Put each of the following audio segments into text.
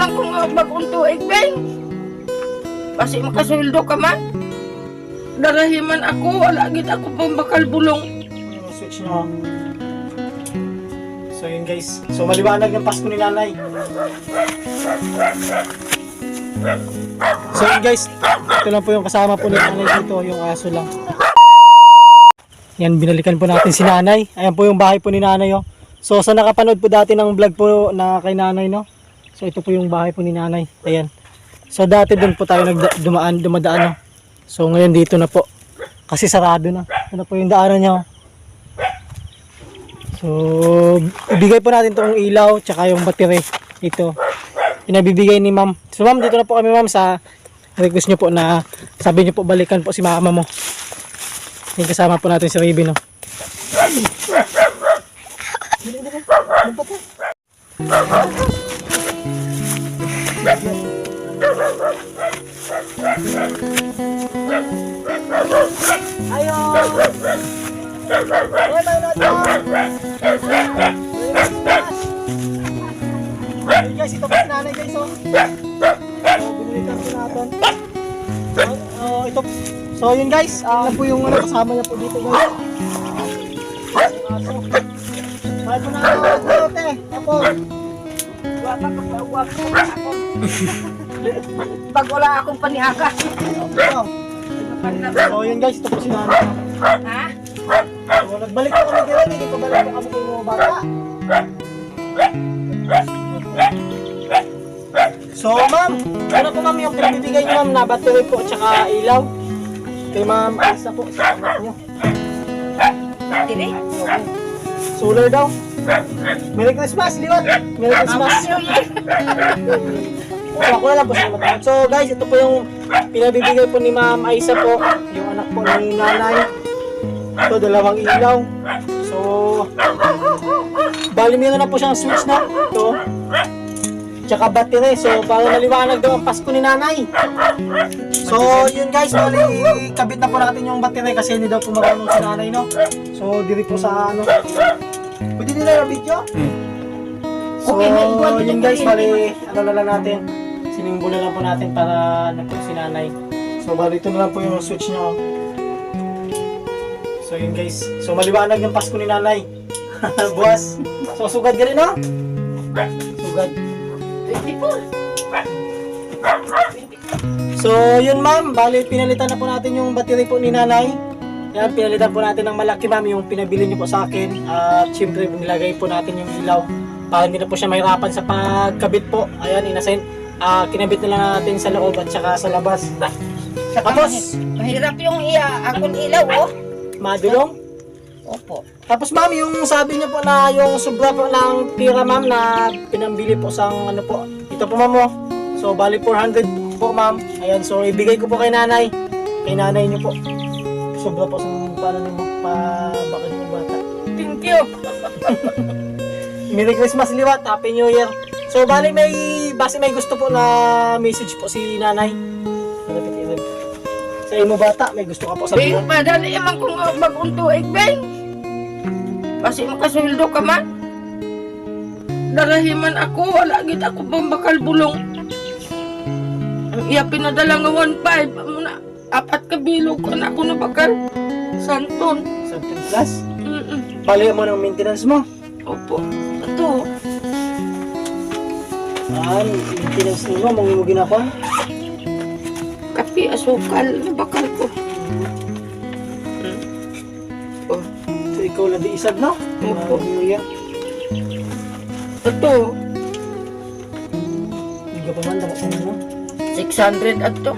man kung bagong tuig, Ben. Kasi makasweldo ka man. Darahiman ako, wala gid ako pang bakal bulong. Switch nyo. So yun guys. So maliwanag ng Pasko ni nanay. So yun guys. Ito lang po yung kasama po ni nanay dito. Yung aso lang. Yan, binalikan po natin si nanay. Ayan po yung bahay po ni nanay. Oh. So sa nakapanood po dati ng vlog po na kay nanay, no? So ito po yung bahay po ni nanay. Ayan. So dati doon po tayo dumadaan. No? So ngayon dito na po. Kasi sarado na. Ito na po yung daanan niya. Oh. So ibigay po natin tong ilaw tsaka yung battery. Ito. Pinabibigay ni ma'am. So ma'am, dito na po kami ma'am sa request nyo po na sabi nyo po balikan po si mama mo. Yung kasama po natin si Raven. No? Ayo. Guys, ito po si nanay guys. So binilikan po natin. Ito. So yun guys, ano po yung kasama niya po dito guys. Mahal po na ako, te. Ako. Pag wala akong paniaga. So yun guys, ito po si nanay. Ha? So nagbalik po kami dito, hindi ko balik po kami kay mga bata. So ma'am, ano po ma'am yung pinabibigay niyo ma'am na battery po at saka ilaw? Kay ma'am Alisa po, sa anak niyo. Dire? Solar daw. Merry Christmas, liwat! Merry Christmas! Ako na lang po sa mga. So guys, ito po yung pinabibigay po ni Ma'am Aisa po, yung anak po ni nanay. Ito, dalawang ilaw. So, bali meron na po siyang switch na. Ito. Tsaka battery. So, para maliwanag daw ang Pasko ni nanay. So, yun guys, bali kabit na po natin yung battery kasi hindi daw po marunong si nanay, no? So, diri po sa ano. Pwede nila yung video? So, yun guys, bali ano na lang natin. Sinimbo na lang po natin para ano po si nanay. So, bali ito na lang po yung switch nyo. So, yun guys. So, maliwanag ng Pasko ni nanay. Buwas. So, sugad ka rin, no? Sugad. 24. So, yun ma'am. Bali, pinalitan na po natin yung battery po ni nanay. Yan, pinalitan po natin ng malaki ma'am yung pinabili niyo po sa akin. At syempre, nilagay po natin yung ilaw para hindi na po siya mahirapan sa pagkabit po. Ayan, inasin. Kinabit na lang natin sa loob at saka sa labas. Tapos, Mahirap yung akong ilaw, oh. madulong. Opo. Tapos ma'am, yung sabi niyo po na yung sobra po ng pira ma'am na pinambili po sa ano po. Ito po ma'am, oh. So, bali 400 po ma'am. Ayan, so ibigay ko po kay nanay. Kay nanay niyo po. Sobra po sa paano niyo bakit yung bata. Thank you. Merry Christmas liwat, Happy New Year. So bali base may gusto po na message po si nanay. Sa imo bata, may gusto ka po sabihin? Ben, padali man kung bagong tuig, Ben. Kasi makasweldo ka man. Darahiman ako, wala gid ako pang bakal bulong. Ang iya pinadala nga 1.5. Muna, 4 ka bilog ko na ako na bakal. Santon. Something plus? Mm-mm. Bali mo ng maintenance mo. Opo. Ito. Maintenance mo, mga ginakon. Kapi, asukal, na bakal ko. Oh. So ikaw lang di isag, no? Opo. New Year. Ito. Hindi ka pa man, dapat mo. 600 ato.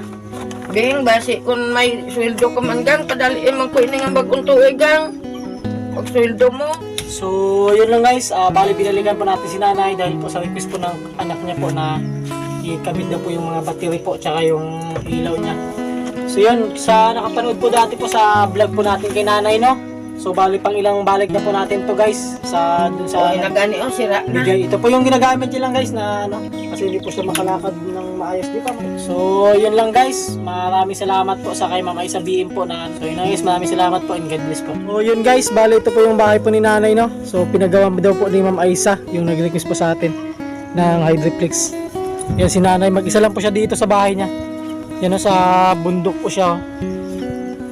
Bing, basi kung may sweldo ka man gang, padaliin man ko ini nga bagong tuig gang. Pag sweldo mo. So, yun lang guys. Bali, binalikan po natin si nanay dahil po sa request po ng anak niya po na ikabit na po yung mga battery po tsaka yung ilaw niya. So, yun. Sa nakapanood po dati po sa vlog po natin kay nanay, no? So, bali pang ilang balik na po natin to guys. Dun sa Nagani sira na. bigay. Ito po yung ginagamit niya lang guys na ano, kasi hindi po siya makalakad ng maayos di pa. So, yun lang guys. Maraming salamat po sa kay Ma'am Aisa BM po na. So, yun lang guys. Maraming salamat po and God bless po. So, yun guys. Bali, ito po yung bahay po ni nanay, no? So, pinagawa daw po ni Ma'am Aisa yung nag-request po sa atin ng Hydriplex. Yan si nanay, mag-isa lang po siya dito sa bahay niya. Yan o, sa bundok po siya. Oh.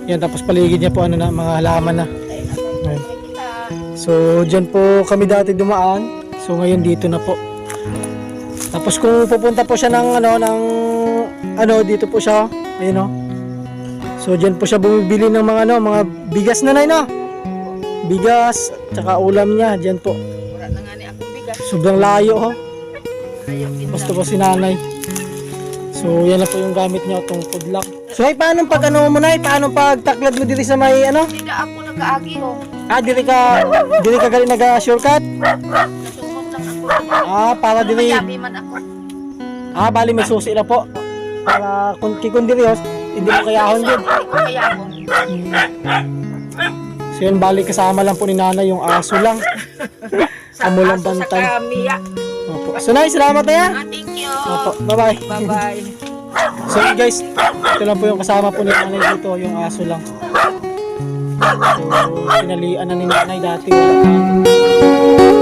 Yan, tapos paligid niya po ano na, mga halaman na. Ayan. So, dyan po kami dati dumaan. So, ngayon dito na po. Tapos kung pupunta po siya ng dito po siya. Ayun o. So, dyan po siya bumibili ng mga bigas na no? Bigas, tsaka ulam niya. Dyan po. Wala na nga ni akong bigas. Sobrang layo ho. Ayaw Basta po si nanay. So, yan na po yung gamit niya, itong pudlak. So, ay, paano pag mo na? Paano pag taklad mo dito sa may Hindi na ako nag-aagi ho. dili ka galing nag-shortcut? Nasusunod lang ako. Para dili. Mayabi man ako. Bali may susi na po. Para kung kikundiri ho, hindi mo kayahon yun. Hindi ko kayahon. So, yun, bali kasama lang po ni nanay yung aso lang. Amo lang Sa bantay. kamiya. Opo. So, nay, salamat na yan. Thank you. Opo, bye-bye. Bye-bye. So yun guys, ito lang po yung kasama po ni nanay dito, yung aso lang. So, pinalian na ni nanay dati. Wala na.